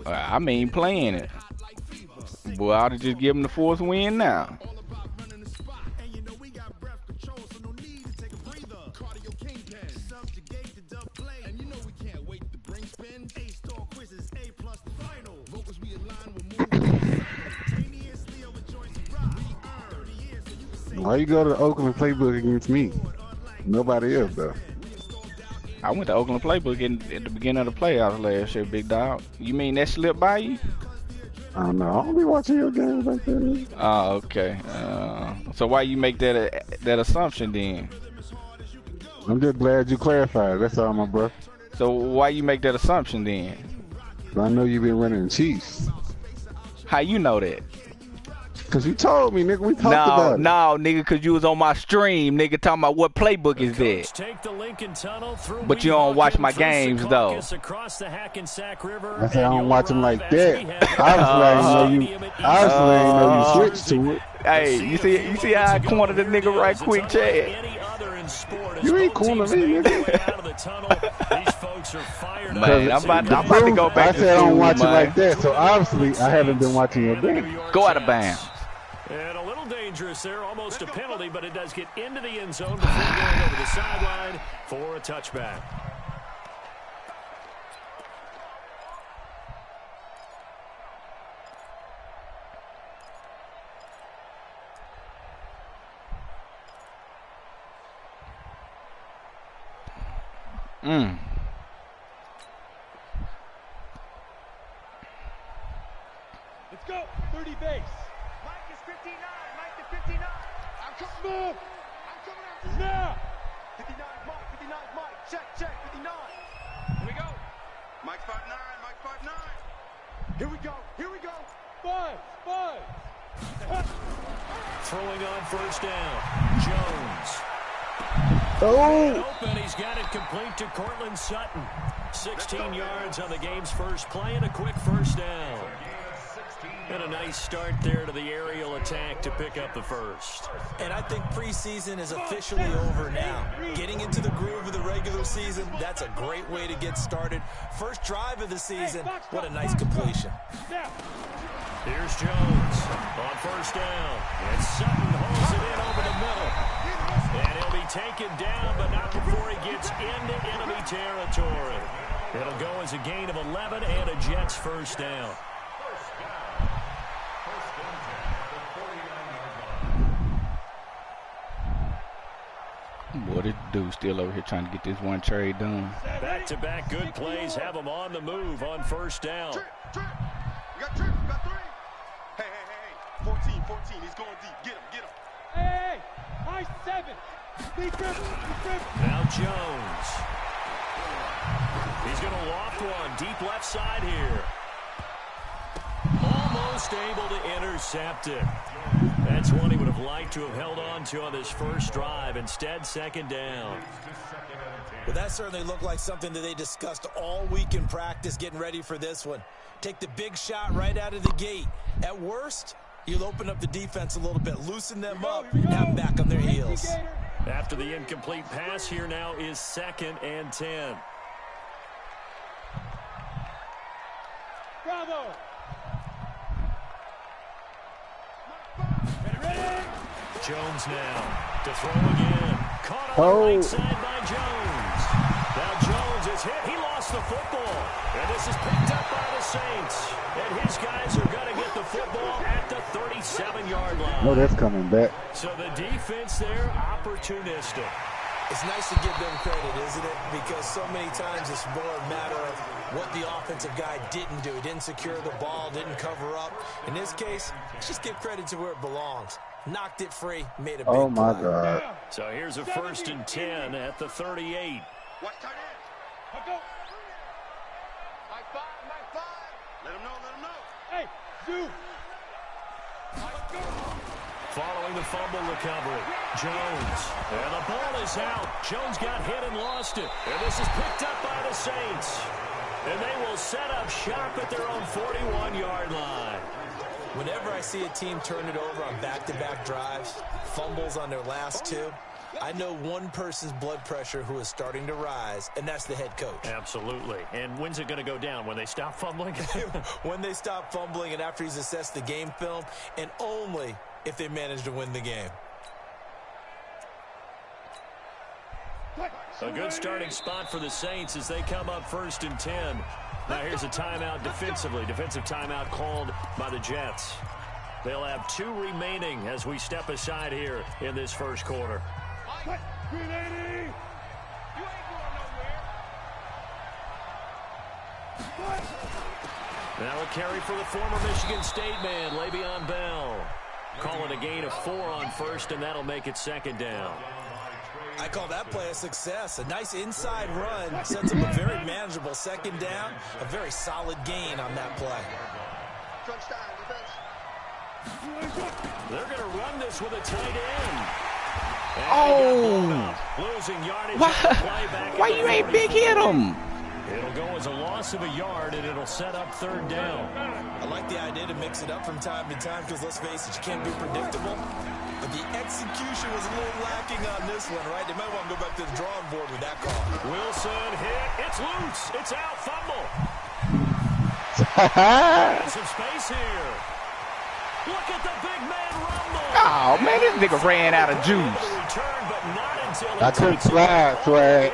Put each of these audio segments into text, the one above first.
I mean, playing it. Boy, I ought to just give him the fourth win now. Why you go to the Oakland playbook against me? Nobody else, though. I went to Oakland playbook at the beginning of the playoffs last year, big dog. You mean that slipped by you? I don't know. I don't be watching your games like that. Oh, okay. So why you make that assumption then? I'm just glad you clarified. That's all, my bro. So why you make that assumption then? I know you been running the Chiefs. How you know that? Cause you told me, nigga. We talked about it. No, nigga, cause you was on my stream, nigga, talking about what playbook is that. But you don't watch my games though. I said I don't watch them like that. Obviously, I ain't know you switched to it. Hey, you see how I cornered the nigga right quick, Chad? You ain't cornered me, nigga. Man, I'm about to go back to school, I said I don't watch man. it like that, so obviously I haven't been watching your game. Go out of bounds. And a little dangerous there, almost a penalty, but it does get into the end zone before going over the sideline for a touchback. Let's go, 30 base. Mike is 59, Mike to 59. I'm coming after you. Now. 59 Mike, 59 Mike. Check, 59. Here we go. Mike's 5'9", Mike's 5'9". Here we go. Five. Throwing on first down. Jones. Oh! Open, he's got it complete to Cortland Sutton. 16 yards on the game's first play and a quick first down. And a nice start there to the aerial attack to pick up the first. And I think preseason is officially over now. Getting into the groove of the regular season, that's a great way to get started. First drive of the season, what a nice completion. Here's Jones on first down. And Sutton holds it in over the middle. And he'll be taken down, but not before he gets into enemy territory. It'll go as a gain of 11 and a Jets first down. Boy, this dude still over here trying to get this one trade done. Back-to-back good plays have him on the move on first down. Trip. We got 3. Hey. 14. He's going deep. Get him. Hey. High 7. Big trip. Now Jones. He's going to loft one deep left side here. Almost able to intercept it. That's one he would have liked to have held on to on this first drive. Instead, second down. Well, that certainly looked like something that they discussed all week in practice getting ready for this one. Take the big shot right out of the gate. At worst, you'll open up the defense a little bit, loosen them up, and have them back on their heels. After the incomplete pass, here now is 2nd and 10. Bravo. Jones now to throw again. Caught on the right side by Jones. Now Jones is hit. He lost the football. And this is picked up by the Saints. And his guys are going to get the football at the 37-yard line. Oh, that's coming back. So the defense there, opportunistic. It's nice to give them credit, isn't it? Because so many times it's more a matter of what the offensive guy didn't do. Didn't secure the ball, didn't cover up. In this case, let's just give credit to where it belongs. Knocked it free, made a big Oh, my play. God. So here's a 1st and 10 at the 38. Watch tight end. Go. Mike 5. Let him know. Hey, Zoo. Following the fumble recovery, Jones. And the ball is out. Jones got hit and lost it. And this is picked up by the Saints. And they will set up shop at their own 41-yard line. Whenever I see a team turn it over on back-to-back drives, fumbles on their last two, I know one person's blood pressure who is starting to rise, and that's the head coach. Absolutely. And when's it going to go down? When they stop fumbling? When they stop fumbling and after he's assessed the game film, and only if they manage to win the game. A good starting spot for the Saints as they come up 1st and 10. Now here's a timeout defensively. Defensive timeout called by the Jets. They'll have 2 remaining as we step aside here in this first quarter. Now a carry for the former Michigan State man, Le'Veon Bell. Calling a gain of 4 on first, and that'll make it 2nd down. I call that play a success. A nice inside run sets up a very manageable 2nd down. A very solid gain on that play. They're going to run this with a tight end. Oh! Losing yardage. Why you ain't big hit him? It'll go as a loss of a yard, and it'll set up 3rd down. I like the idea to mix it up from time to time because, let's face it, you can't be predictable. But the execution was a little lacking on this one, right? They might want to go back to the drawing board with that call. Wilson hit. It's loose. It's out. Fumble. Some space here. Look at the big man rumble. Oh, man, this nigga ran out of juice. Return, but not until I couldn't fly, Swag.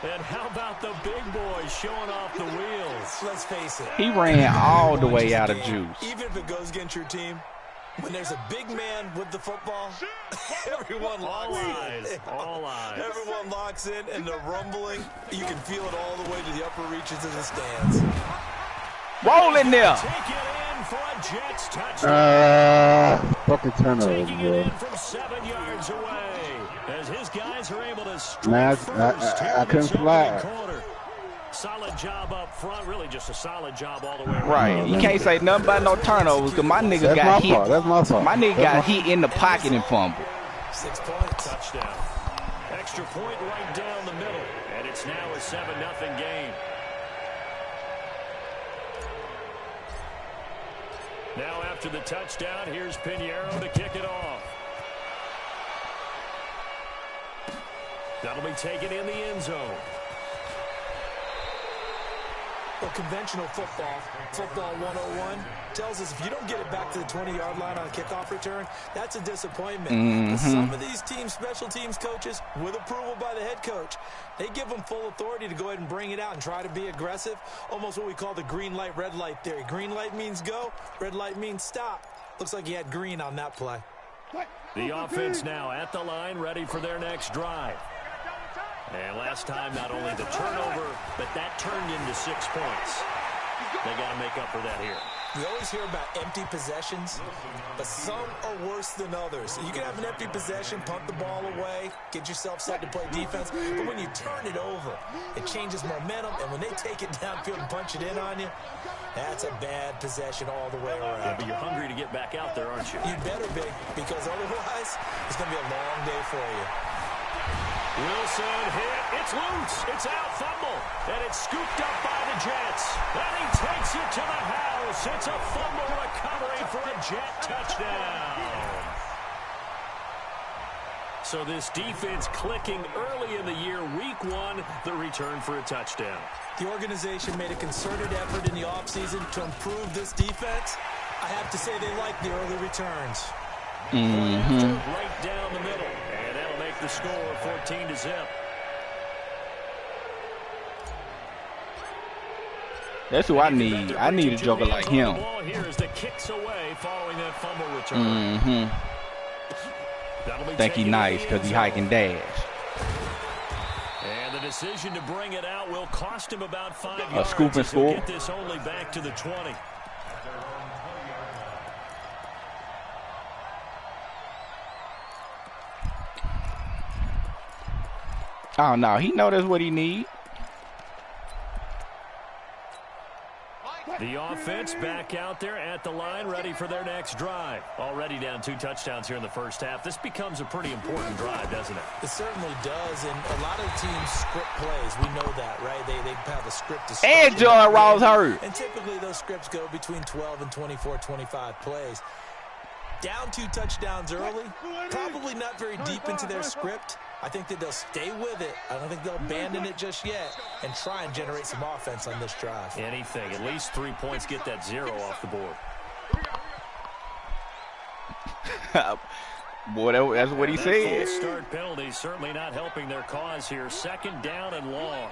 And how about the big boy showing off the wheels? Let's face it. He ran all the way out of juice. Even if it goes against your team, when there's a big man with the football, everyone locks in. All eyes. Everyone locks in, and the rumbling, you can feel it all the way to the upper reaches of the stands. Roll in there. Take it in for a Jets touchdown. Fucking turnover, Taking bro. it in from 7 yards away as his guys are able to strike Man, first here I in couldn't this fly. opening quarter. Solid job up front, really just a solid job all the way around. Right. You can't say nothing about no turnovers because my nigga That's got my hit. fault. That's my fault. My nigga got hit in the pocket and fumbled. 6 points. Touchdown. Extra point right down the middle. And it's now a 7-0 game. Now after the touchdown, here's Pinheiro to kick it off. That'll be taken in the end zone. Well, conventional football 101, tells us if you don't get it back to the 20-yard line on a kickoff return, that's a disappointment. But some of these teams, special teams coaches, with approval by the head coach, they give them full authority to go ahead and bring it out and try to be aggressive, almost what we call the green light, red light theory. Green light means go, red light means stop. Looks like he had green on that play. The offense now at the line, ready for their next drive. And last time, not only the turnover, but that turned into 6 points. They got to make up for that here. We always hear about empty possessions, but some are worse than others. You can have an empty possession, punt the ball away, get yourself set to play defense, but when you turn it over, it changes momentum, and when they take it downfield and punch it in on you, that's a bad possession all the way around. Yeah, but you're hungry to get back out there, aren't you? You'd better be, because otherwise, it's going to be a long day for you. Wilson hit. It's loose. It's out. Fumble. And it's scooped up by the Jets. And he takes it to the house. It's a fumble recovery for a Jet touchdown. So this defense clicking early in the year. Week 1, the return for a touchdown. The organization made a concerted effort in the offseason to improve this defense. I have to say they like the early returns. Right down the middle. And that'll make the score 14-0. That's who I need. I need a joker like him. The ball here as the kicks away following that fumble return. Think he nice because he hike and dash. And the decision to bring it out will cost him about 5 yards. A scoop and score. Get this only back to the 20. Oh, no. He know that's what he need. The offense back out there at the line, ready for their next drive. Already down 2 touchdowns here in the first half. This becomes a pretty important drive, doesn't it? It certainly does, and a lot of teams script plays. We know that, right? They have a script to start. And John Ross hurt. And typically those scripts go between 12 and 24, 25 plays. Down 2 touchdowns early, probably not very deep into their script. I think that they'll stay with it. I don't think they'll abandon it just yet and try and generate some offense on this drive. Anything. At least 3 points, get that 0 off the board. Boy, that's what he said. Full start penalty certainly not helping their cause here. 2nd down and long.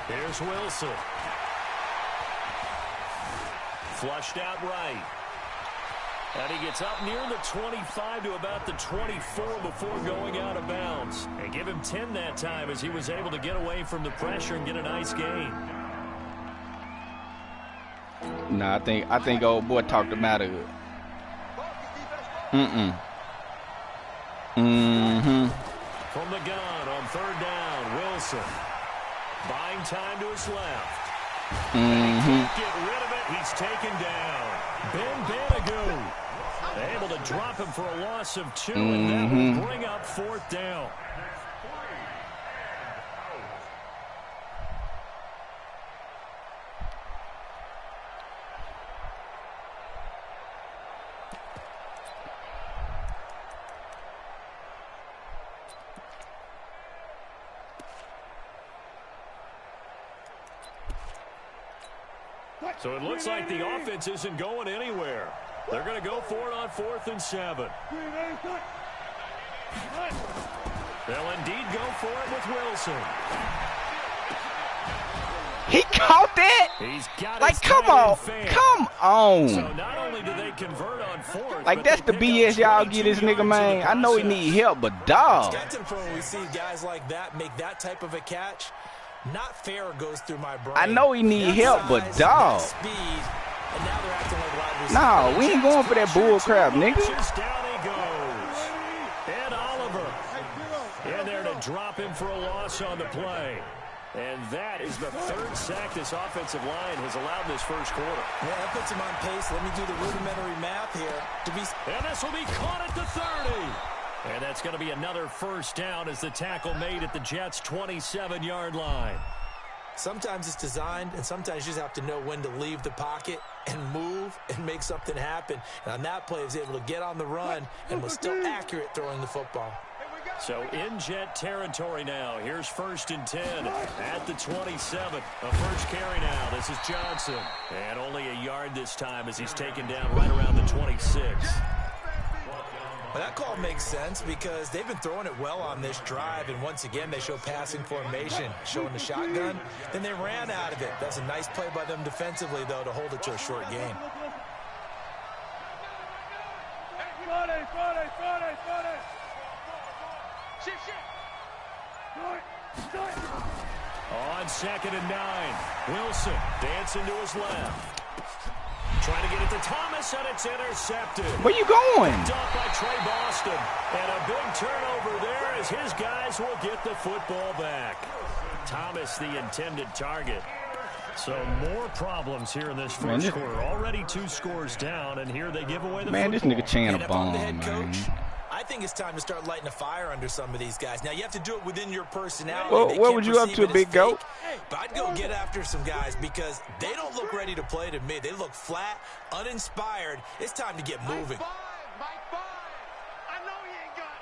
Here's Wilson. Flushed out right. And he gets up near the 25 to about the 24 before going out of bounds. And give him 10 that time as he was able to get away from the pressure and get a nice gain. Nah, I think old boy talked him out of it. From the gun on 3rd down, Wilson. Buying time to his left. And he can't get rid of it. He's taken down. Ben Banagoo able to drop him for a loss of 2, and that will bring up 4th down. So it looks like the offense isn't going anywhere. They're going to go for it on 4th and 7. They'll indeed go for it with Wilson. He caught that? He's got like, come on. Come on. So not only do they convert on 4th, like, that's the BS y'all get this nigga, man. I know he need help, but dog. When we see guys like that make that type of a catch, not fair goes through my brain. I know he need help, but dog. Speed, and now they're acting like wide receivers. No, we ain't going for that bull crap, nigga. Just down he goes. And Oliver in there to drop him for a loss on the play. And that is the 3rd sack this offensive line has allowed this first quarter. Yeah, that puts him on pace. Let me do the rudimentary math here. And this will be caught at the 30. And that's going to be another 1st down as the tackle made at the Jets' 27-yard line. Sometimes it's designed, and sometimes you just have to know when to leave the pocket and move and make something happen. And on that play, he was able to get on the run and was still accurate throwing the football. So in Jet territory now. Here's 1st and 10 at the 27. A first carry now. This is Johnson. And only a yard this time as he's taken down right around the 26. Well, that call makes sense because they've been throwing it well on this drive, and once again they show passing formation, showing the shotgun. Then they ran out of it. That's a nice play by them defensively, though, to hold it to a short gain. On 2nd and 9, Wilson dancing to his left. Trying to get it to Thomas, and it's intercepted. Where you going? Picked up by Trey Boston. And a big turnover there as his guys will get the football back. Thomas, the intended target. So more problems here in this first quarter. Already 2 scores down, and here they give away the football. This nigga Chan a bomb, man. I think it's time to start lighting a fire under some of these guys. Now, you have to do it within your personality. Well, what would you up to, big goat? But I'd go get after some guys because they don't look ready to play to me. They look flat, uninspired. It's time to get moving. Mike 5. I know he ain't got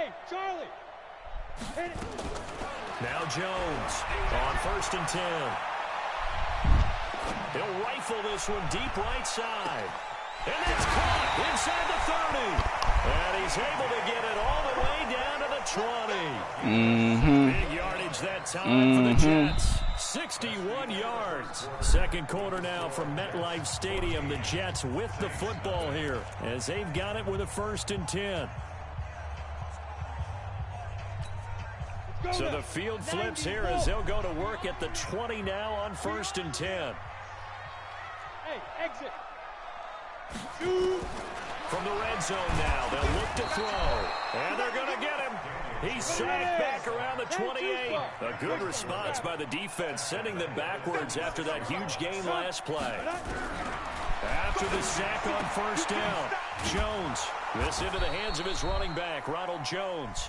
it. Hey, Charlie. Hit it. Now Jones on 1st and 10. He'll rifle this one deep right side. And it's caught inside the 30. And he's able to get it all the way down to the 20. Big yardage that time for the Jets. 61 yards. Second quarter now from MetLife Stadium. The Jets with the football here as they've got it with a 1st and 10. So the field flips here as they'll go to work at the 20 now on 1st and 10. Hey, exit. From the red zone now, they'll look to throw. And they're going to get him. He's sacked back around the 28. A good response by the defense, sending them backwards after that huge gain last play. After after the sack on first down. Jones, this into the hands of his running back, Ronald Jones.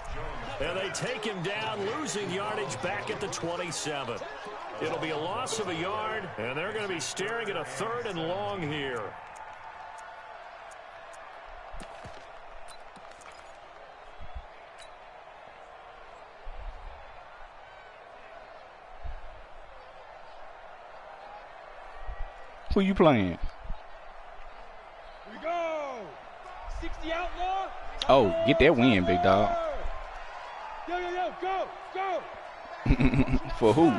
And they take him down, losing yardage back at the 27. It'll be a loss of a yard, and they're going to be staring at a 3rd and long here. Who you playing? Here we go. 60 outlaw. Oh, get that win, big dog. Yo, go. For who?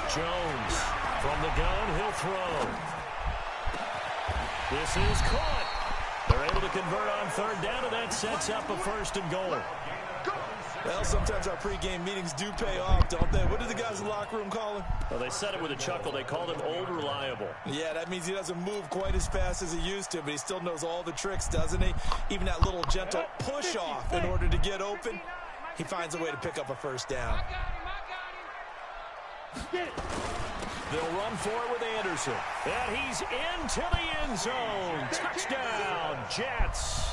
Jones from the gun, he'll throw. This is caught. They're able to convert on 3rd down, and that sets up a 1st and goal. Well, sometimes our pregame meetings do pay off, don't they? What did the guys in the locker room call him? Well, they said it with a chuckle. They called him Old Reliable. Yeah, that means he doesn't move quite as fast as he used to, but he still knows all the tricks, doesn't he? Even that little gentle push-off in order to get open, he finds a way to pick up a 1st down. They'll run for it with Anderson. And he's into the end zone. Touchdown, Jets.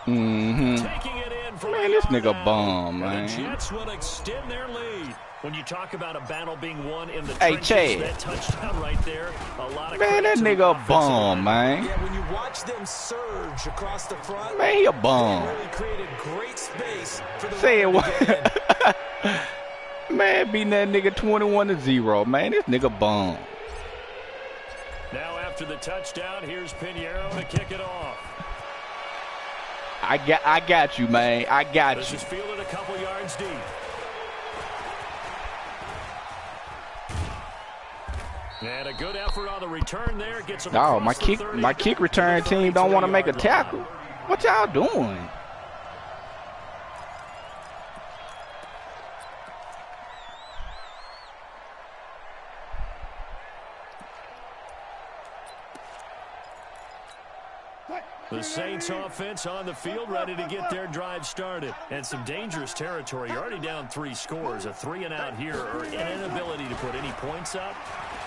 Taking it in for Man, this nigga bum, man. The Jets will extend their lead. When you talk about a battle being won in the Hey, trenches, Chad. that touchdown right there, a lot of Man, that credit to the nigga offensive bum, line. man. Yeah, when you watch them surge across the front, Man, he a they bum. really created great space for the Say it runner to get in. what? Man, beating that nigga 21-0, man. This nigga bum. Now after the touchdown, here's Pinheiro to kick it off. I got you, man. I got This you. is fielded a couple yards deep. And a good effort on the return there. Gets him Oh, across the 30, my kick return to the team don't want to make a 32-yard tackle. line. What y'all doing? The Saints offense on the field, ready to get their drive started. And some dangerous territory. You're already down 3 scores. A 3-and-out here, or an inability to put any points up.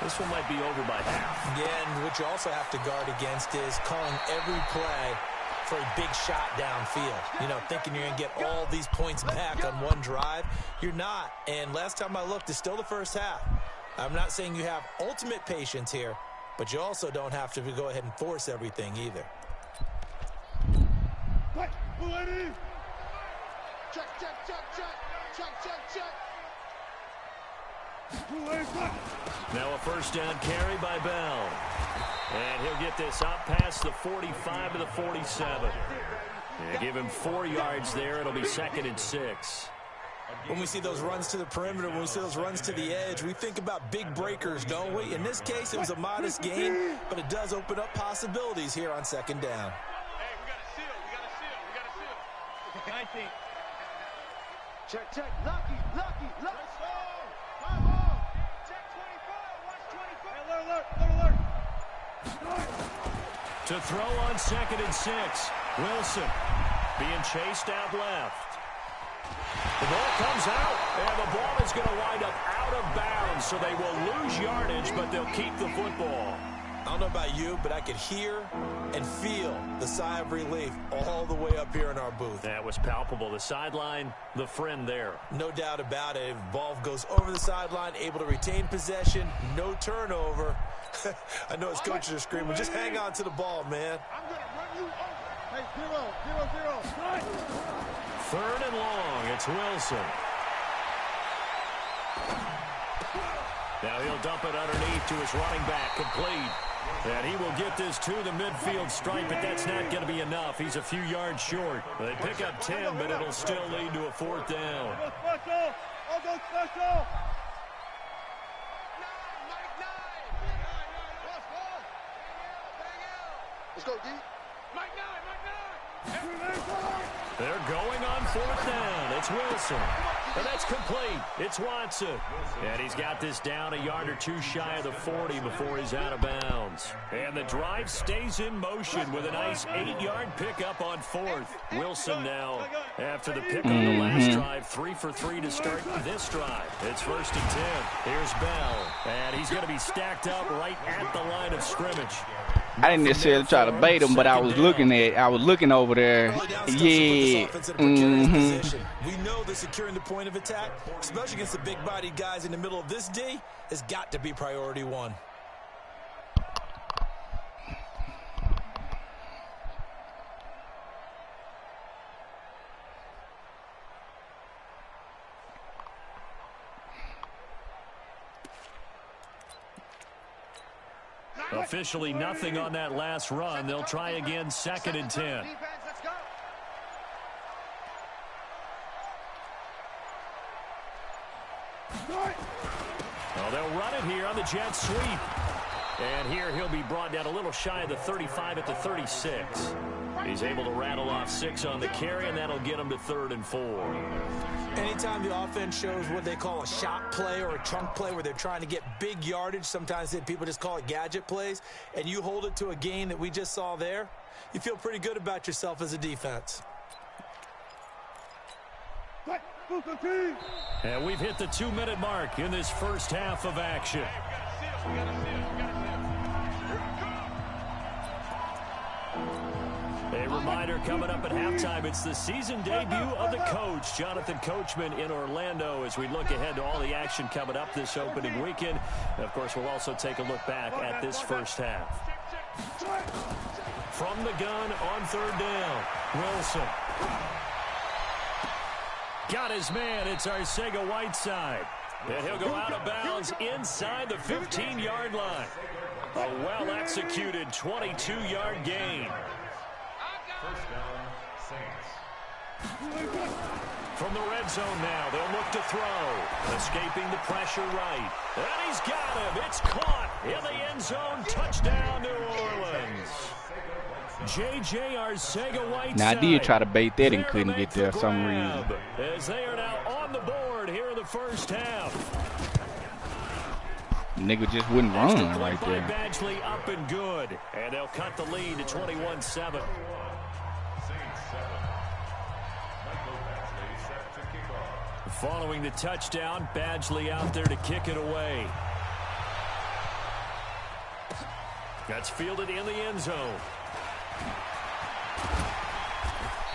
This one might be over by half. Yeah, and what you also have to guard against is calling every play for a big shot downfield. You know, thinking you're going to get all these points back on one drive. You're not. And last time I looked, it's still the first half. I'm not saying you have ultimate patience here, but you also don't have to go ahead and force everything either. Now a 1st down carry by Bell. And he'll get this up past the 45 to the 47. And give him 4 yards there. It'll be 2nd and 6. When we see those runs to the perimeter, when we see those runs to the edge, we think about big breakers, don't we? In this case, it was a modest gain, but it does open up possibilities here on 2nd down. Hey, we got a seal. 19. Check. Lucky. Let's go. Come on. Check 25. Watch 25. Alert. To throw on 2nd and 6. Wilson being chased out left. The ball comes out, and the ball is going to wind up out of bounds, so they will lose yardage, but they'll keep the football. I don't know about you, but I could hear and feel the sigh of relief all the way up here in our booth. That was palpable. The sideline, the friend there. No doubt about it. Ball goes over the sideline, able to retain possession, no turnover. I know his coaches are screaming, just hang on to the ball, man. I'm going to run you over. Hey, 0. 3rd and long. It's Wilson. Now he'll dump it underneath to his running back, complete. And he will get this to the midfield stripe, but that's not going to be enough. He's a few yards short. They pick up 10, but it'll still lead to a 4th down. I'll go special. Let's go, D. Mike 9. They're going on 4th down. It's Wilson. And that's complete. It's Watson. And he's got this down a yard or 2 shy of the 40 before he's out of bounds. And the drive stays in motion with a nice 8-yard pickup on 4th. Wilson now, after the pick on the last drive, 3 for 3 to start this drive. It's 1st and 10. Here's Bell. And he's going to be stacked up right at the line of scrimmage. I didn't necessarily try to bait him, but I was looking over there. Yeah. We know that securing the point of attack, especially against the big-bodied guys in the middle of this D, has got to be priority one. Officially nothing on that last run. They'll try again, 2nd and 10. Well, they'll run it here on the jet sweep. And here he'll be brought down a little shy of the 35 at the 36. He's able to rattle off 6 on the carry, and that'll get him to 3rd and 4. Anytime the offense shows what they call a shot play or a chunk play where they're trying to get big yardage, sometimes people just call it gadget plays, and you hold it to a gain that we just saw there, you feel pretty good about yourself as a defense. And we've hit the 2-minute mark in this first half of action. A reminder coming up at halftime, it's the season debut of the coach, Jonathan Coachman in Orlando, as we look ahead to all the action coming up this opening weekend. And of course, we'll also take a look back at this first half. From the gun on 3rd down, Wilson. Got his man, it's Arcega-Whiteside. And he'll go out of bounds inside the 15-yard line. A well-executed 22-yard gain. First down, Saints. From the red zone now, they'll look to throw. Escaping the pressure right. And he's got him. It's caught in the end zone. Touchdown, New Orleans. J.J. Arcega-Whiteside. Now, I did try to bait that and couldn't get there for some reason. As they are now on the board here in the first half. Nigga just wouldn't run right there. Badgley up and good. And they'll cut the lead to 21-7. Following the touchdown, Badgley out there to kick it away. That's fielded in the end zone.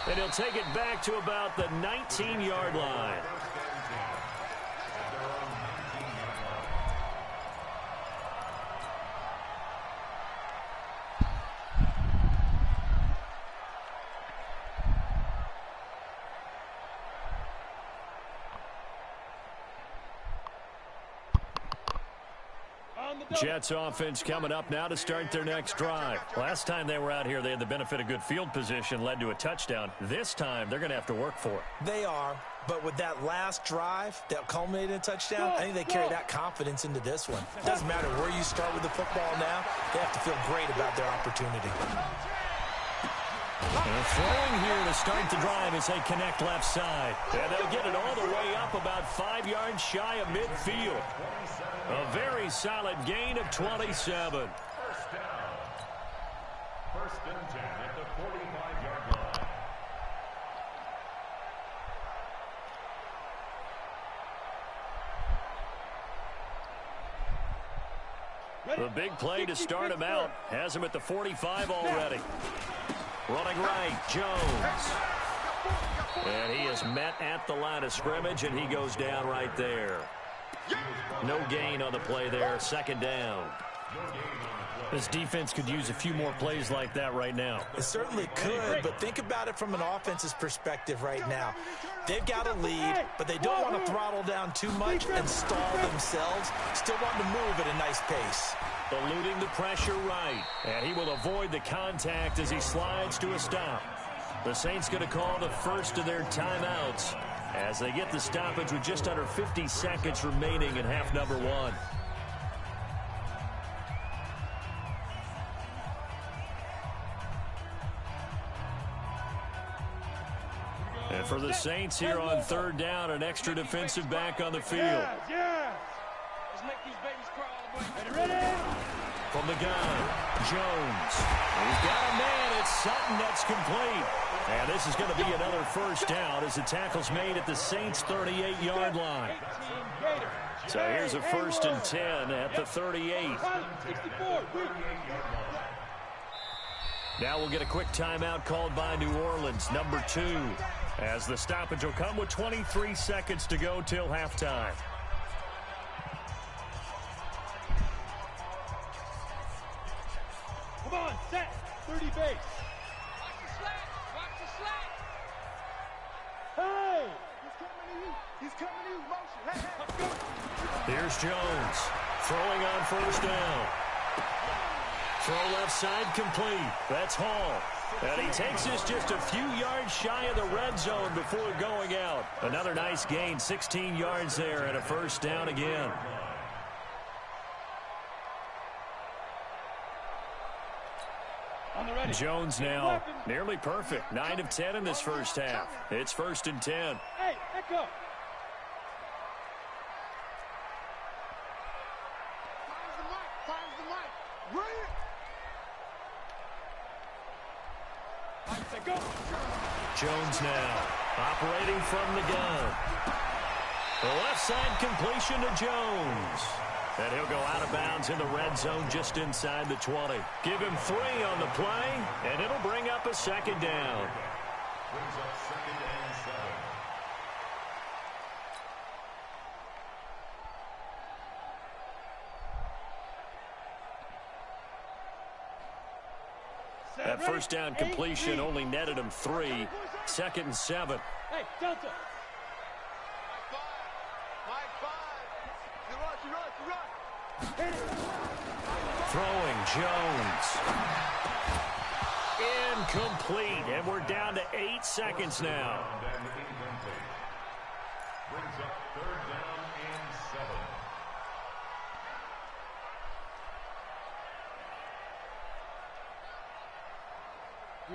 And he'll take it back to about the 19-yard line. Jets offense coming up now to start their next drive. Last time they were out here, they had the benefit of good field position, led to a touchdown. This time, they're going to have to work for it. They are, but with that last drive that culminated in a touchdown, I think they carry that confidence into this one. It doesn't matter where you start with the football now. They have to feel great about their opportunity. And throwing here to start the drive as they connect left side. And they'll get it all the way up about 5 yards shy of midfield. A very solid gain of 27. First down. 1st and 10 at the 45-yard line. The big play to start him out. Has him at the 45 already. Running right, Jones. And he is met at the line of scrimmage, and he goes down right there. No gain on the play there. 2nd down. This defense could use a few more plays like that right now. It certainly could, but think about it from an offense's perspective right now. They've got a lead, but they don't want to throttle down too much and stall themselves. Still want to move at a nice pace. Eluding the pressure right, and he will avoid the contact as he slides to a stop. The Saints going to call the first of their timeouts as they get the stoppage with just under 50 seconds remaining in half number 1. And for the Saints here on 3rd down, an extra defensive back on the field. Yeah. Let's make these babies crawl. Ready? From the gun, Jones. He's got a man. It's Sutton. That's complete. And this is going to be another first down as the tackle's made at the Saints' 38-yard line. So here's a 1st and 10 at the 38. Now we'll get a quick timeout called by New Orleans, number 2, as the stoppage will come with 23 seconds to go till halftime. Come on, set. 30 base. Watch the slant. Watch the slant. Hey! He's coming to you. He's coming to you. Motion. Hey, hey, let's go. Here's Jones throwing on first down. Throw left side complete. That's Hall. And he takes this just a few yards shy of the red zone before going out. Another nice gain, 16 yards there and a first down again. Jones now nearly perfect. 9 of 10 in this first half. It's 1st and 10. Hey, echo. Finds the mic. Bring it. Go. Jones now operating from the gun. The left side completion to Jones. And he'll go out of bounds in the red zone just inside the 20. Give him 3 on the play, and it'll bring up a second down. Brings up 2nd and 7. That first down completion only netted him 3. 2nd and 7. Hey, Delta. Throwing Jones. Incomplete. And we're down to 8 seconds now. Brings up 3rd down and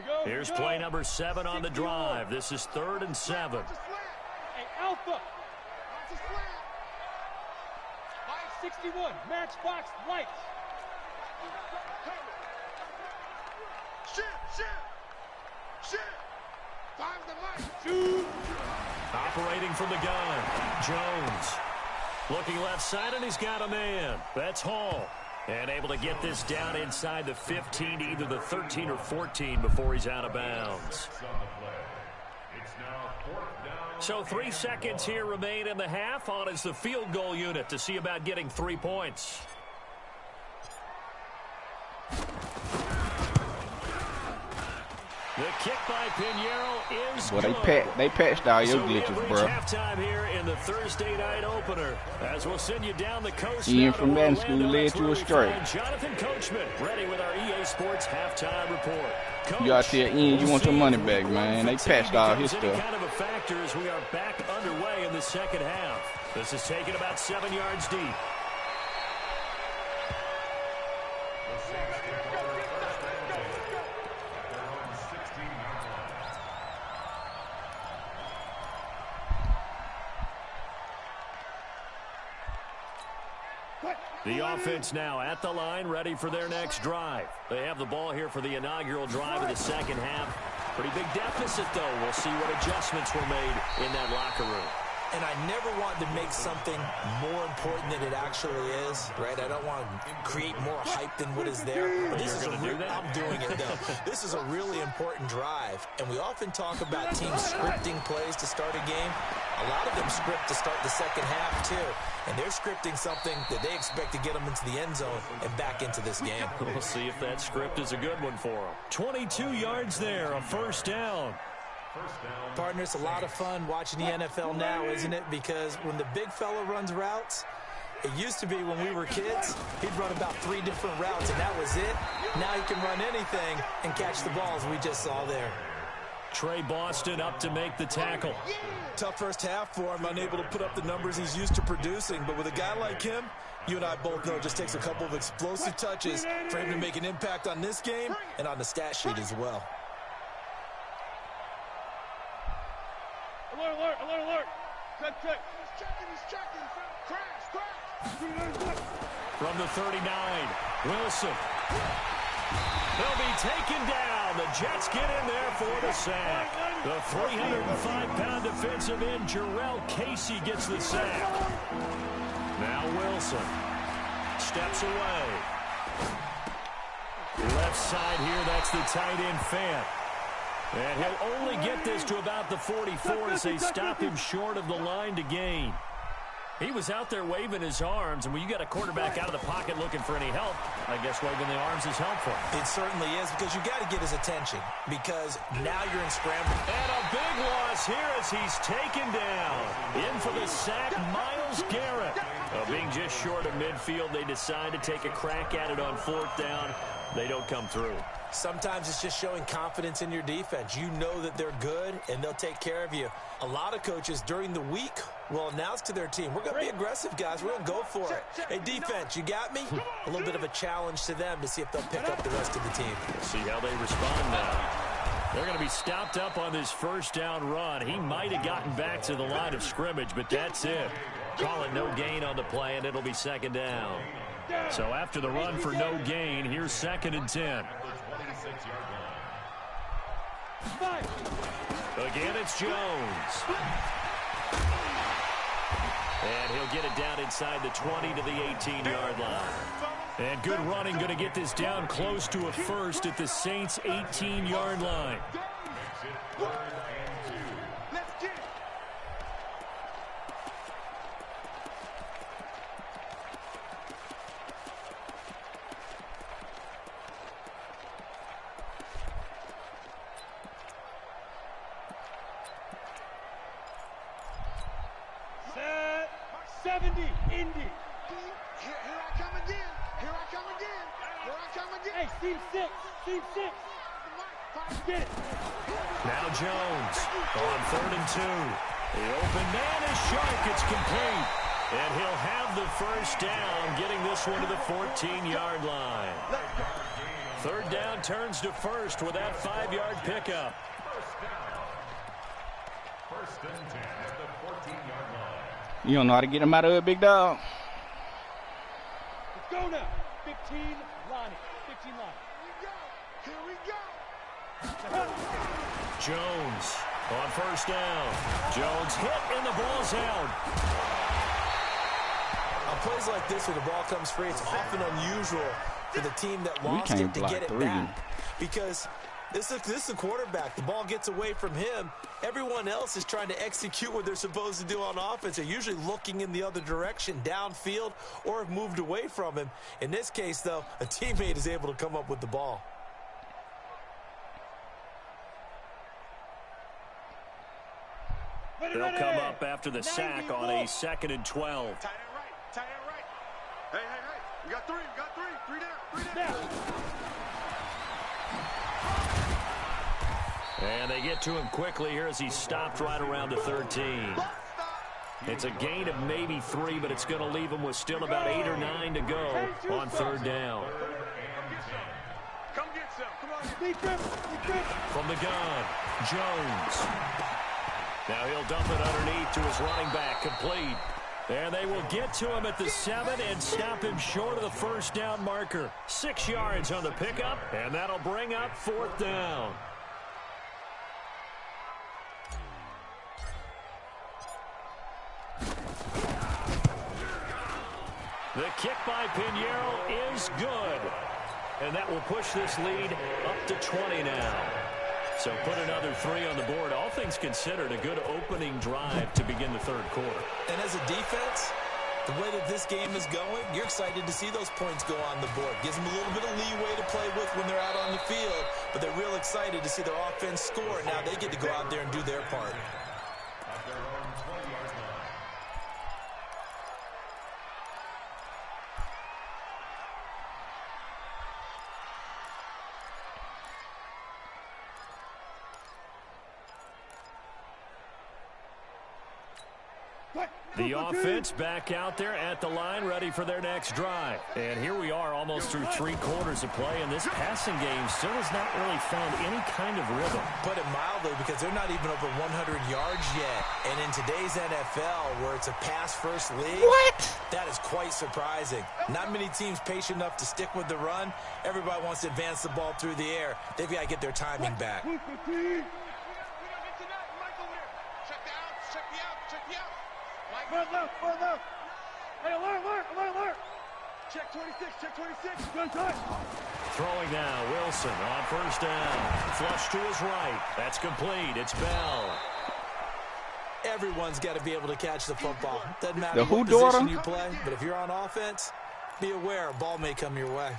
7. Here's play number 7 on the drive. This is 3rd and 7. Hey, Alpha. 61, matchbox lights. Shit. Find the mic. Shoot. Operating from the gun. Jones. Looking left side, and he's got a man. That's Hall. And able to get this down inside the 15, either the 13 or 14 before he's out of bounds. So 3 seconds here remain in the half. On is the field goal unit to see about getting 3 points. The kick by Pinheiro is Well, good. they patched all your glitches, bro. Halftime here in the Thursday night opener, as we'll send you down the coast. Ian from that school led you astray. Jonathan Coachman, ready with our EA Sports halftime report. Coach, You gotta tell Ian you want your money back, man. They patched all his any stuff. kind of a factor as we are back underway in the second half. This is taken about 7 yards deep. The offense now at the line, ready for their next drive. They have the ball here for the inaugural drive of the second half. Pretty big deficit, though. We'll see what adjustments were made in that locker room. And I never want to make something more important than it actually is, right? I don't want to create more hype than what is there. But this is I'm doing it, though. This is a really important drive. And we often talk about teams scripting plays to start a game. A lot of them script to start the second half, too. And they're scripting something that they expect to get them into the end zone and back into this game. We'll see if that script is a good one for them. 22 yards there, a first down. Partner, it's a lot of fun watching the NFL now, isn't it? Because when the big fella runs routes, it used to be when we were kids, he'd run about 3 different routes, and that was it. Now he can run anything and catch the balls we just saw there. Trey Boston up to make the tackle. Tough first half for him, unable to put up the numbers he's used to producing. But with a guy like him, you and I both know it just takes a couple of explosive touches for him to make an impact on this game and on the stat sheet as well. Alert, alert, alert, alert. Check. He's checking. Crash. From the 39, Wilson. They'll be taken down. The Jets get in there for the sack. The 305-pound defensive end, Jarrell Casey, gets the sack. Now Wilson steps away. Left side here. That's the tight end, Fant. And he'll only get this to about the 44 as they stop him short of the line to gain. He was out there waving his arms, and when you got a quarterback out of the pocket looking for any help, I guess waving the arms is helpful. It certainly is, because you got to get his attention, because now you're in scramble. And a big loss here as he's taken down. In for the sack, Myles Garrett. Being just short of midfield, they decide to take a crack at it on 4th down. They don't come through. Sometimes it's just showing confidence in your defense. You know that they're good, and they'll take care of you. A lot of coaches during the week will announce to their team, we're going to be aggressive, guys. We're going to go for it. Hey, defense, you got me? A little bit of a challenge to them to see if they'll pick up the rest of the team. See how they respond now. They're going to be stopped up on this 1st down run. He might have gotten back to the line of scrimmage, but that's it. Call it no gain on the play, and it'll be 2nd down. So after the run for no gain, here's 2nd and 10. Again, it's Jones. And he'll get it down inside the 20 to the 18-yard line. And good running, going to get this down close to a first at the Saints' 18-yard line. Now Jones on 3rd and 2. The open man is Shark. It's complete. And he'll have the 1st down, getting this one to the 14-yard line. 3rd down turns to 1st with that 5-yard pickup. 1st and 10 at the 14-yard line. You don't know how to get him out of it, big dog. Let's go now. 15 line. 15 line. Here we go. Jones on 1st down. Jones hit and the ball's out. On plays like this where the ball comes free, it's often unusual for the team that lost it to get it back. Because this is the quarterback. The ball gets away from him. Everyone else is trying to execute what they're supposed to do on offense. They're usually looking in the other direction, downfield, or have moved away from him. In this case, though, a teammate is able to come up with the ball. They'll come up after the sack on a 2nd and 12. Tight end right. Tight end right. Hey. We got 3. We got 3. 3 down. And they get to him quickly here as he's stopped right around the 13. It's a gain of maybe 3, but it's going to leave him with still about 8 or 9 to go on 3rd down. Come get some. Come on. From the gun, Jones. Now he'll dump it underneath to his running back, complete. And they will get to him at the 7 and stop him short of the 1st down marker. 6 yards on the pickup, and that'll bring up 4th down. The kick by Pinheiro is good. And that will push this lead up to 20 now. So put another 3 on the board. All things considered, a good opening drive to begin the 3rd quarter. And as a defense, the way that this game is going, you're excited to see those points go on the board. Gives them a little bit of leeway to play with when they're out on the field, but they're real excited to see their offense score. Now they get to go out there and do their part. At their own 20-yard line. The offense back out there at the line, ready for their next drive. And here we are almost through 3 quarters of play, and this passing game still has not really found any kind of rhythm. Put it mildly, because they're not even over 100 yards yet. And in today's NFL, where it's a pass-first league, that is quite surprising. Not many teams patient enough to stick with the run. Everybody wants to advance the ball through the air. They've got to get their timing back. Left. Hey, alert. Check 26. Gun time. Throwing now, Wilson on first down. Flush to his right. That's complete. It's Bell. Everyone's got to be able to catch the football. Doesn't matter The who what position daughter? you play, but if you're on offense, be aware a ball may come your way.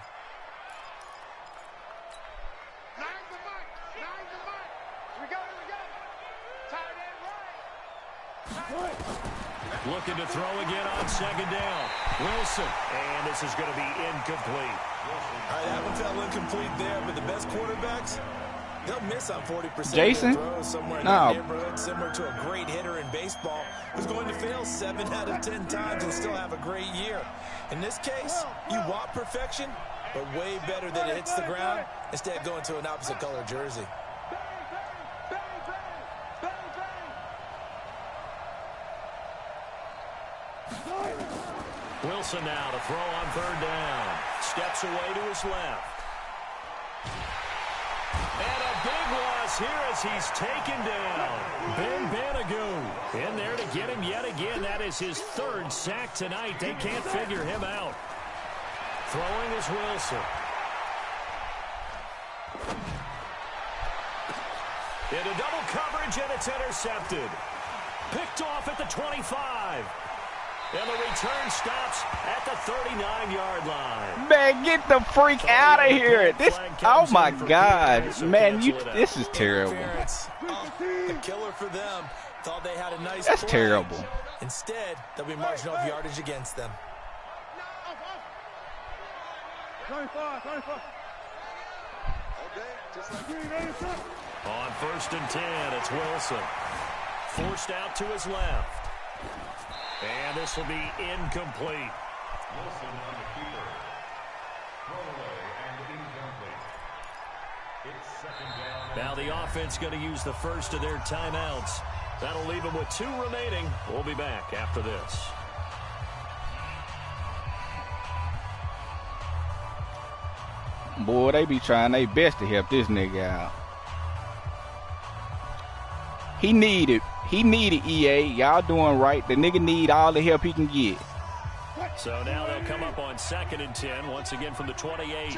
Looking to throw again on second down. Wilson. And this is going to be incomplete. All right, that one fell incomplete there, but the best quarterbacks, they'll miss on 40% Jason? of their throws somewhere in No. that neighborhood, similar to a great hitter in baseball who's going to fail 7 out of 10 times and still have a great year. In this case, you want perfection, but way better that it hits the ground instead of going to an opposite color jersey. Wilson now to throw on third down. Steps away to his left. And a big loss here as he's taken down. Ben Banagoo in there to get him yet again. That is his 3rd sack tonight. They can't figure him out. Throwing is Wilson. Into double coverage, and it's intercepted. Picked off at the 25. And the return stops at the 39-yard line. Man, get the freak out of here. This, oh my God. Man, this is terrible. A killer for them. Thought they had a nice That's play. terrible. Instead, they'll be marching off yardage against them. 25. On first and 10, it's Wilson. Forced out to his left. And this will be incomplete. Wilson on the keeper. Throwaway and incomplete. It's second down. Now the offense going to use the first of their timeouts. That'll leave them with 2 remaining. We'll be back after this. Boy, they be trying their best to help this nigga out. He needed EA. Y'all doing right. The nigga need all the help he can get. So now they'll come up on 2nd and 10, once again from the 28.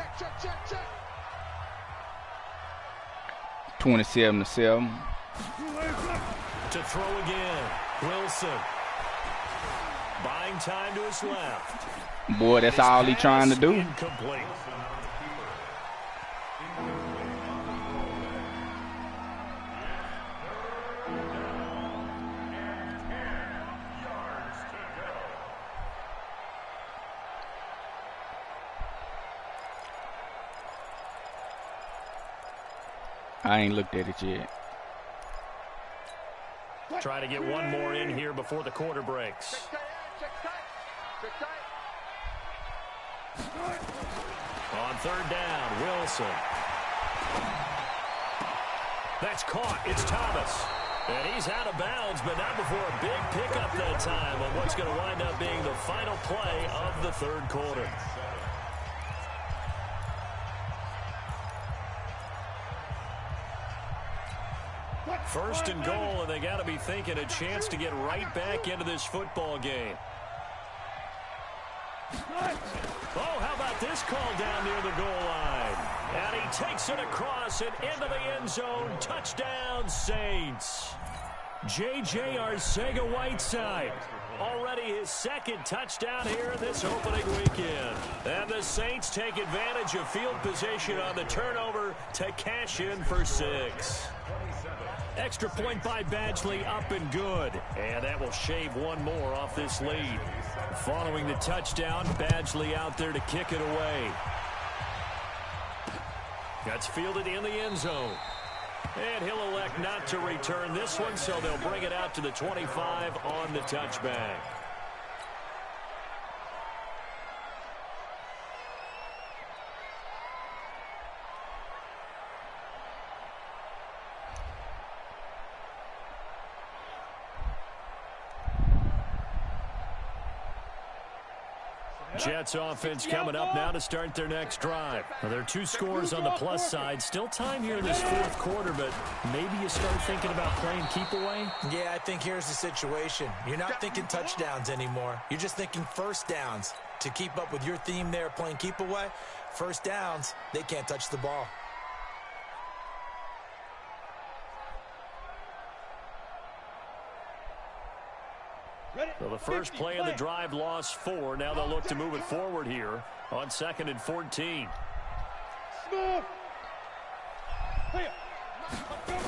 27-7. To throw again, Wilson. Buying time to his left. Boy, that's all he trying to do. Incomplete. I ain't looked at it yet. Try to get one more in here before the quarter breaks. On third down, Wilson. That's caught. It's Thomas. And he's out of bounds, but not before a big pickup that time on what's going to wind up being the final play of the 3rd quarter. First and goal, and they got to be thinking a chance to get right back into this football game. Oh, how about this call down near the goal line? And he takes it across and into the end zone. Touchdown, Saints. J.J. Arcega-Whiteside. Already his 2nd touchdown here this opening weekend. And the Saints take advantage of field position on the turnover to cash in for 6. Extra point by Badgley, up and good. And that will shave one more off this lead. Following the touchdown, Badgley out there to kick it away. That's fielded in the end zone. And he'll elect not to return this one, so they'll bring it out to the 25 on the touchback. Jets offense coming up now to start their next drive. Well, there are 2 scores on the plus side. Still time here in this 4th quarter, but maybe you start thinking about playing keep away? Yeah, I think here's the situation. You're not thinking touchdowns anymore. You're just thinking first downs. To keep up with your theme there, playing keep away, First downs, they can't touch the ball. So the first play of the drive lost 4. Now they'll look to move it forward here on 2nd and 14.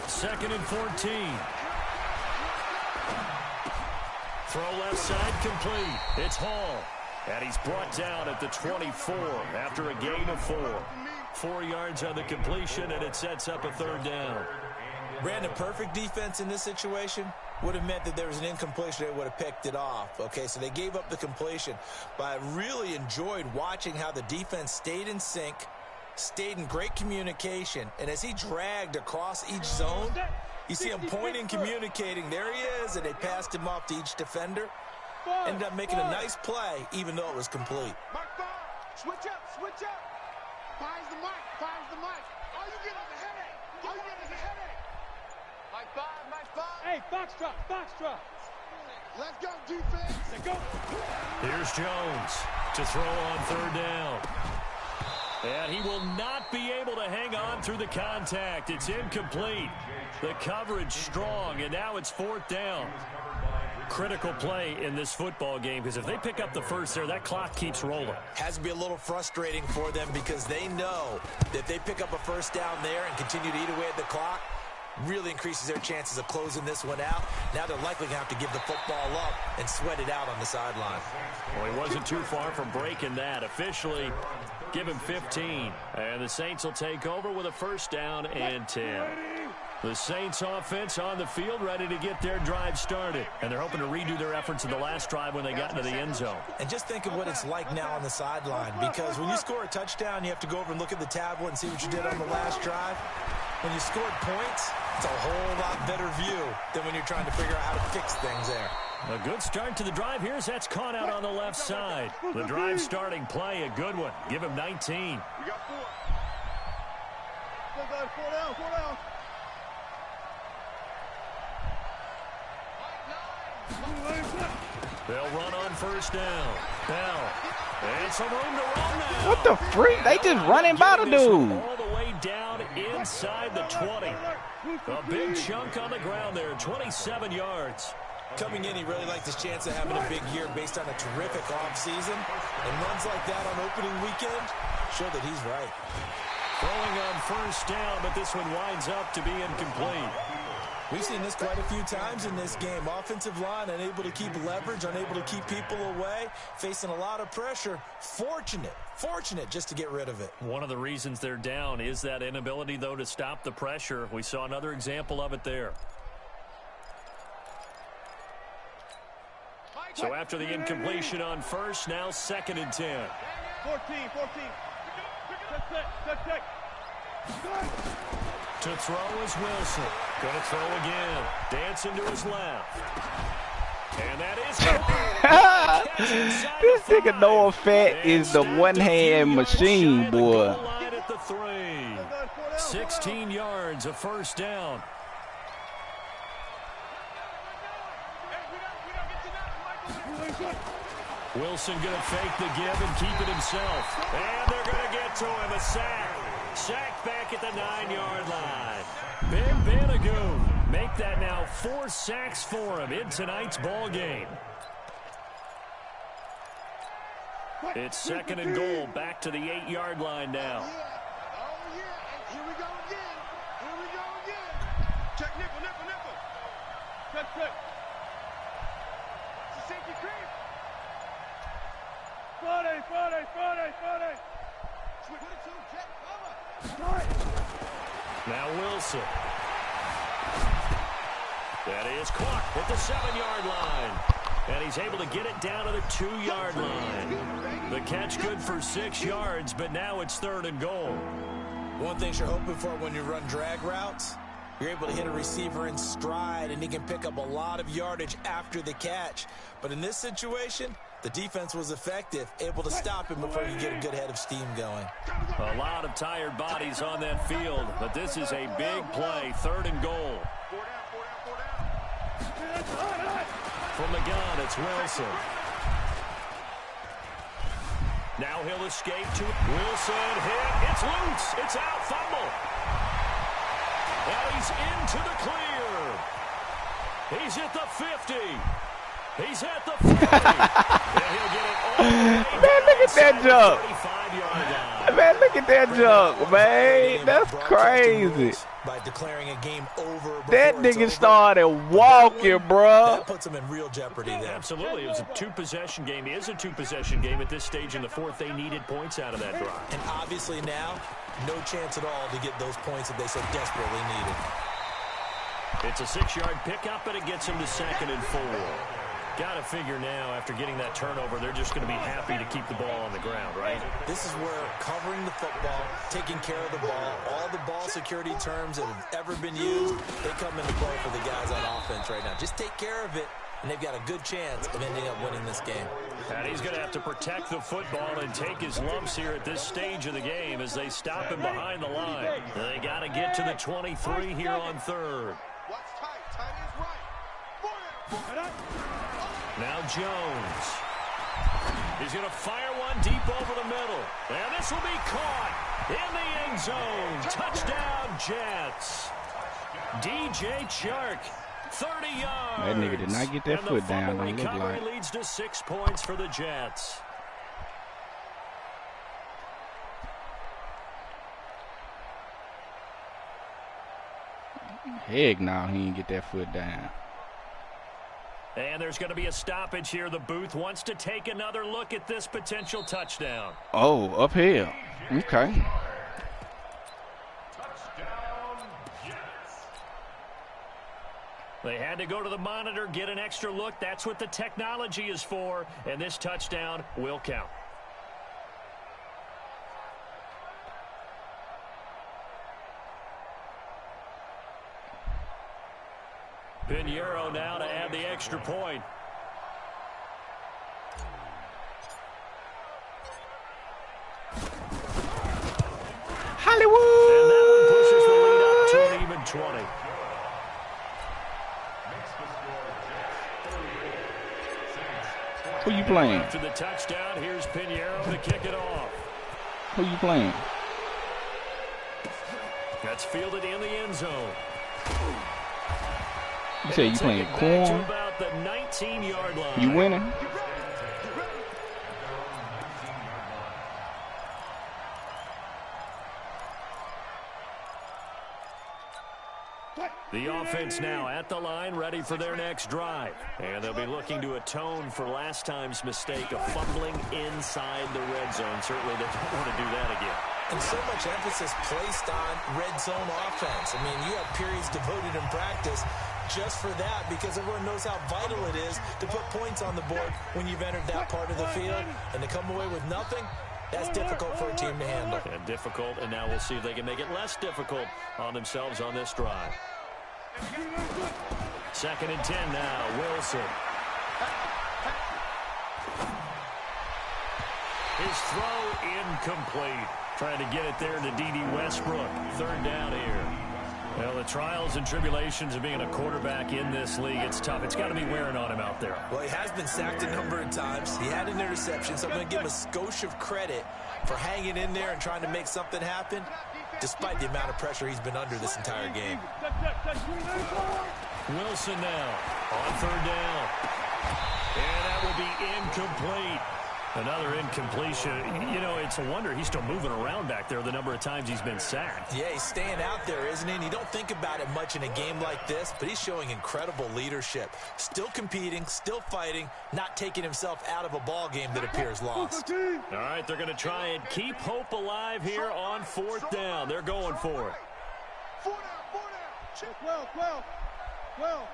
2nd and 14. Throw left side complete. It's Hall. And he's brought down at the 24 after a gain of 4. 4 yards on the completion, and it sets up a 3rd down. Brandon, perfect defense in this situation would have meant that there was an incompletion. They would have picked it off. Okay, so they gave up the completion. But I really enjoyed watching how the defense stayed in sync, stayed in great communication, and as he dragged across each zone, you see him pointing, communicating. There he is, and they passed him off to each defender. Ended up making a nice play, even though it was complete. Switch up, switch up. Fires the mic, fires the mic. All you get is a headache. All you get is a headache. Mike 5, Mike 5. Hey, Foxtrot, Foxtrot. Let's go, defense. Let's go. Here's Jones to throw on 3rd down. And he will not be able to hang on through the contact. It's incomplete. The coverage strong, and now it's 4th down. Critical play in this football game, because if they pick up the first there, that clock keeps rolling. Has to be a little frustrating for them because they know that if they pick up a first down there and continue to eat away at the clock, really increases their chances of closing this one out. Now they're likely going to have to give the football up and sweat it out on the sideline. Well, he wasn't too far from breaking that. Officially, give him 15. And the Saints will take over with a 1st down and 10. The Saints offense on the field ready to get their drive started. And they're hoping to redo their efforts in the last drive when they got into the end zone. And just think of what it's like now on the sideline, because when you score a touchdown, you have to go over and look at the tablet and see what you did on the last drive. When you scored points, it's a whole lot better view than when you're trying to figure out how to fix things there. A good start to the drive here as that's caught out on the left side. The drive starting play, a good one. Give him 19. We got 4. Go, guys, 4 down, 4 down. They'll run on 1st down. Bell. And some room to run now. What the freak? They just running by the dude. All the way down inside the 20. A big chunk on the ground there, 27 yards. Coming in, he really liked his chance of having a big year based on a terrific offseason. And runs like that on opening weekend show that he's right. Throwing on 1st down, but this one winds up to be incomplete. We've seen this quite a few times in this game. Offensive line unable to keep leverage, unable to keep people away, facing a lot of pressure. Fortunate just to get rid of it. One of the reasons they're down is that inability, though, to stop the pressure. We saw another example of it there. So after the incompletion on 1st, now 2nd and 10. 14. Check. To throw is Wilson. Going to throw again. Dancing to his left. And that is This nigga Noah Fett is the one-hand machine, boy. 16 yards, a 1st down. Wilson going to fake the give and keep it himself. And they're going to get to him, a sack. Sack back at the 9-yard line. Ben Banogu make that now 4 sacks for him in tonight's ball game. It's 2nd and goal, back to the 8-yard line now. Oh, yeah. And here we go again. Check nickel. Check. It's a safety creep. Friday. Switch to check. Now Wilson. That is caught at the 7-yard line. And he's able to get it down to the 2-yard line. The catch good for 6 yards, but now it's 3rd and goal. One thing you're hoping for when you run drag routes, you're able to hit a receiver in stride, and he can pick up a lot of yardage after the catch. But in this situation, the defense was effective, able to stop him before you get a good head of steam going. A lot of tired bodies on that field, but this is a big play, 3rd and goal. From the gun, it's Wilson. Now he'll escape to Wilson. Hit. It's loose. It's out. Fumble. And he's into the clear. He's at the 50. He's at the 40. And he'll get it all the way Man, look at that jump. 35-yard line. Man, look at that jump, man. That's crazy. By declaring a game over. That nigga started walking, bro. That puts him in real jeopardy there. Absolutely. It was a two-possession game. It is a two-possession game at this stage in the fourth. They needed points out of that drive. And obviously now, no chance at all to get those points that they so desperately needed. It's a 6-yard pickup, but it gets him to 2nd and 4. Got to figure now, after getting that turnover, they're just going to be happy to keep the ball on the ground, right? This is where covering the football, taking care of the ball, all the ball security terms that have ever been used, they come into play for the guys on offense right now. Just take care of it, and they've got a good chance of ending up winning this game. And he's going to have to protect the football and take his lumps here at this stage of the game as they stop him behind the line. They got to get to the 23 here on 3rd. Now Jones. He's going to fire one deep over the middle. And this will be caught in the end zone. Touchdown, Jets. DJ Chark, 30 yards. That nigga did not get that and foot down. The Don't look recovery like. leads to 6 points for the Jets. Heck no, he didn't get that foot down. And there's going to be a stoppage here. The booth wants to take another look at this potential touchdown. Oh, uphill. Okay. They had to go to the monitor, get an extra look. That's what the technology is for. And this touchdown will count. Pinheiro now to add the extra point. Hollywood! And that one pushes the lead up to an even 20. Who you playing? After the touchdown, here's Pinheiro to kick it off. Who you playing? That's fielded in the end zone. You say you playing corn? About the 19-yard line. You winning? The offense now at the line, ready for their next drive. And they'll be looking to atone for last time's mistake of fumbling inside the red zone. Certainly they don't want to do that again. And so much emphasis placed on red zone offense. I mean, you have periods devoted in practice just for that because everyone knows how vital it is to put points on the board when you've entered that part of the field. And to come away with nothing, that's difficult for a team to handle. And difficult, and now we'll see if they can make it less difficult on themselves on this drive. 2nd and 10 now, Wilson. His throw incomplete. Trying to get it there to D.D. Westbrook. 3rd down here. Well, the trials and tribulations of being a quarterback in this league, it's tough. It's got to be wearing on him out there. Well, he has been sacked a number of times. He had an interception, so I'm going to give him a skosh of credit for hanging in there and trying to make something happen, despite the amount of pressure he's been under this entire game. Wilson now on 3rd down. And that will be incomplete. Another incompletion. You know, it's a wonder he's still moving around back there the number of times he's been sacked. Yeah, he's staying out there, isn't he? And you don't think about it much in a game like this, but he's showing incredible leadership. Still competing, still fighting, not taking himself out of a ball game that appears lost. All right, they're going to try and keep hope alive here on 4th down. They're going for it. 4 down. 12.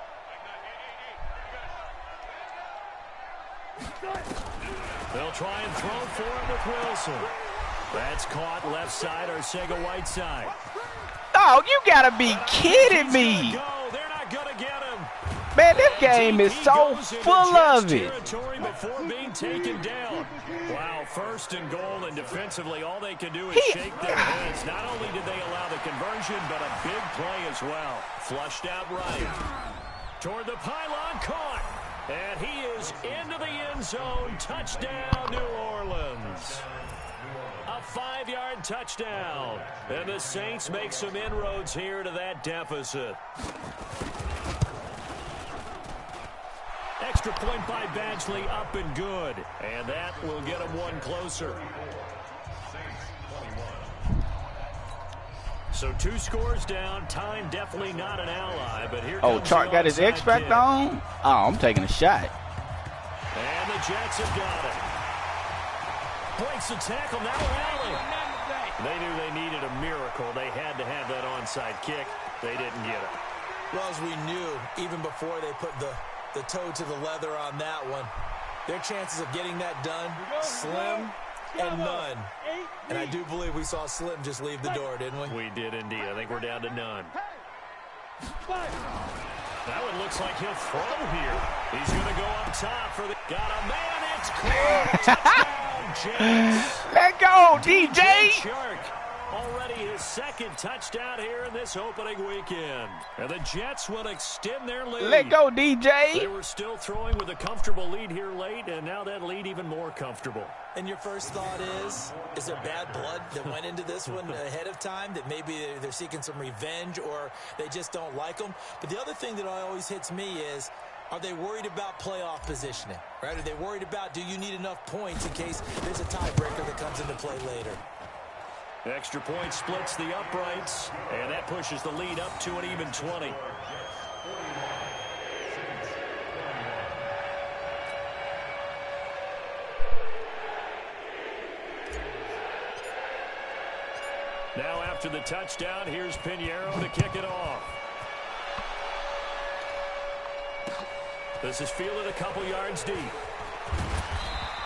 They'll try and throw for it with Wilson. That's caught left side, Arcega-Whiteside. Oh, you gotta be kidding me. They're not gonna get him. Man, this game is so full of it. Territory before being taken down. Wow, 1st and goal, and defensively, all they can do is shake their heads. Not only did they allow the conversion, but a big play as well. Flushed out right. Toward the pylon, caught. And he is into the end zone. Touchdown, New Orleans. A 5-yard touchdown. And the Saints make some inroads here to that deficit. Extra point by Badgley, up and good. And that will get him one closer. So 2 scores down. Time definitely not an ally, but here comes Chark got his X-Factor on? Oh, I'm taking a shot. And the Jets have got it. Breaks the tackle, now rally. They knew they needed a miracle. They had to have that onside kick. They didn't get it. Well, as we knew, even before they put the toe to the leather on that one, their chances of getting that done, slim and none. And I do believe we saw Slim just leave the door, didn't we? We did indeed. I think we're down to none. That one looks like he'll throw here. He's going to go up top for the... Got a man, it's clear. Touchdown, Jets. Let go, DJ. Chark. Already his second touchdown here in this opening weekend. And the Jets will extend their lead. Let go, DJ. They were still throwing with a comfortable lead here late, and now that lead even more comfortable. And your first thought is there bad blood that went into this one ahead of time, that maybe they're seeking some revenge or they just don't like them? But the other thing that always hits me is, are they worried about playoff positioning, right? Are they worried about, do you need enough points in case there's a tiebreaker that comes into play later? Extra point splits the uprights, and that pushes the lead up to an even 20. Now after the touchdown, here's Pinheiro to kick it off. This is fielded a couple yards deep.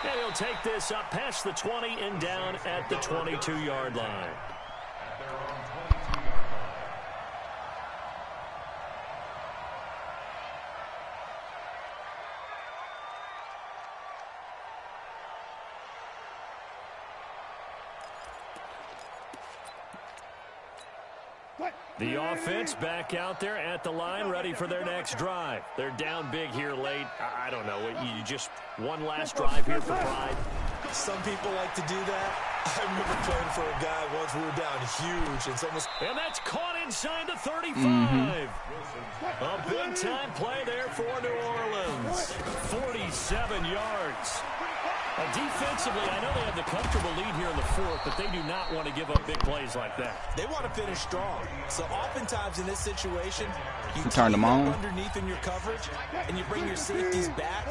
And he'll take this up past the 20 and down at the 22-yard line. The offense back out there at the line, ready for their next drive. They're down big here late. I don't know. You just one last drive here for pride. Some people like to do that. I remember playing for a guy once. We were down huge. And that's caught inside the 35. A big-time play there for New Orleans. 47 yards. Defensively, I know they have the comfortable lead here in the fourth, but they do not want to give up big plays like that. They want to finish strong. So oftentimes in this situation, you turn them on underneath in your coverage, and you bring your safeties back.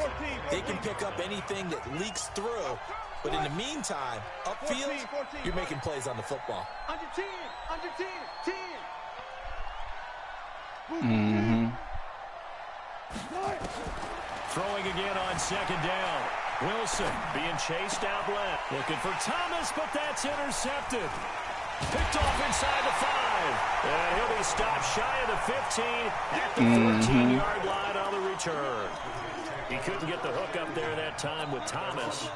They can pick up anything that leaks through. But in the meantime, upfield, you're making plays on the football. Under 10, 10. Throwing again on second down. Wilson being chased out left. Looking for Thomas, but that's intercepted. Picked off inside the 5. And he'll be stopped shy of the 15 at the 14-yard line on the return. He couldn't get the hook up there that time with Thomas.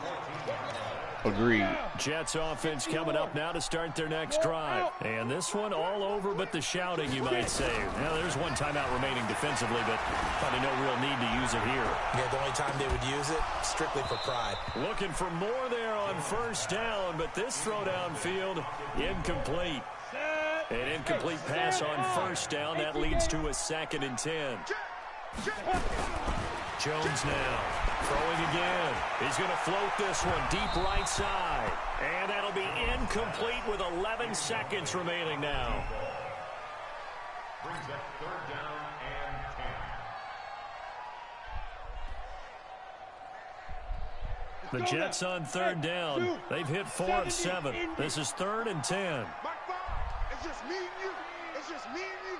Agreed. Jets offense coming up now to start their next drive. And this one all over but the shouting, you might say. Now, there's one timeout remaining defensively, but probably no real need to use it here. Yeah, the only time they would use it, strictly for pride. Looking for more there on first down, but this throw downfield, incomplete. An incomplete pass on first down. That leads to a 2nd and 10. Jones now throwing again. He's going to float this one deep right side. And that'll be incomplete with 11 seconds remaining now. Brings up 3rd down and 10. The Jets on 3rd down. They've hit 4 of 7. This is 3rd and 10. It's just me and you. It's just me and you.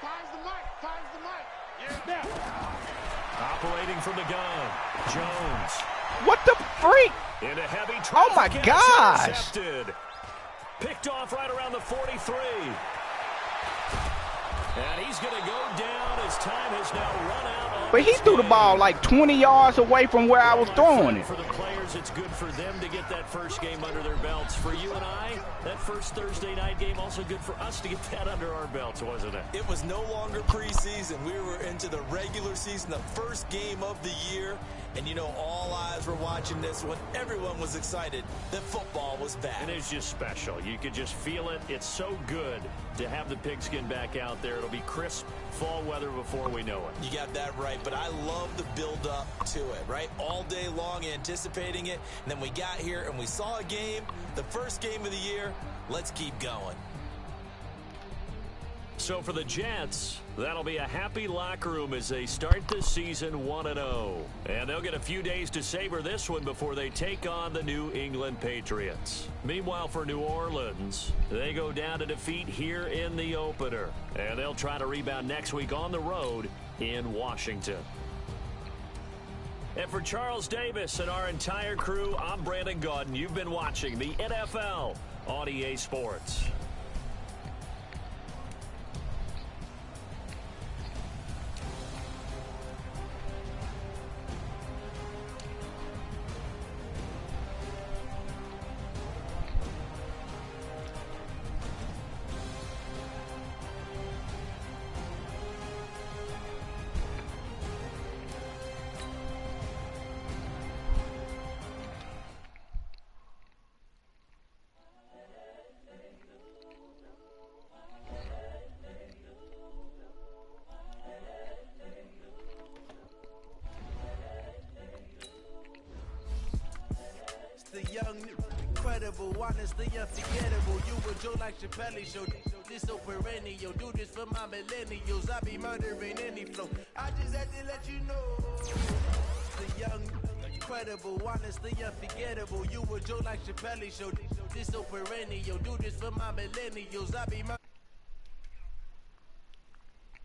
Finds the mic. Yeah. Operating from the gun. Jones. What the freak? In a heavy traffic. Oh, my gosh. Intercepted. Picked off right around the 43. And he's going to go down. His time has now run out. But he threw the ball like 20 yards away from where I was throwing it. For the players, it's good for them to get that first game under their belts. For you and I, that first Thursday night game, also good for us to get that under our belts, wasn't it? It was no longer preseason. We were into the regular season, the first game of the year. And, you know, all eyes were watching this when everyone was excited that football was back. And it's just special. You could just feel it. It's so good to have the pigskin back out there. It'll be crisp fall weather before we know it. You got that right, but I love the build-up to it, right? All day long anticipating it, and then we got here and we saw a game, the first game of the year. Let's keep going. So for the Jets, that'll be a happy locker room as they start the season 1-0. And they'll get a few days to savor this one before they take on the New England Patriots. Meanwhile, for New Orleans, they go down to defeat here in the opener. And they'll try to rebound next week on the road in Washington. And for Charles Davis and our entire crew, I'm Brandon Gaudin. You've been watching the NFL on EA Sports. The young, incredible, honestly unforgettable. You enjoy like Chappelle show. This so perennial. Do this for my millennials. I be murdering any flow. I just had to let you know. The young, incredible, honestly unforgettable. You enjoy like Chappelle show. This so perennial. Do this for my millennials. I be murdering.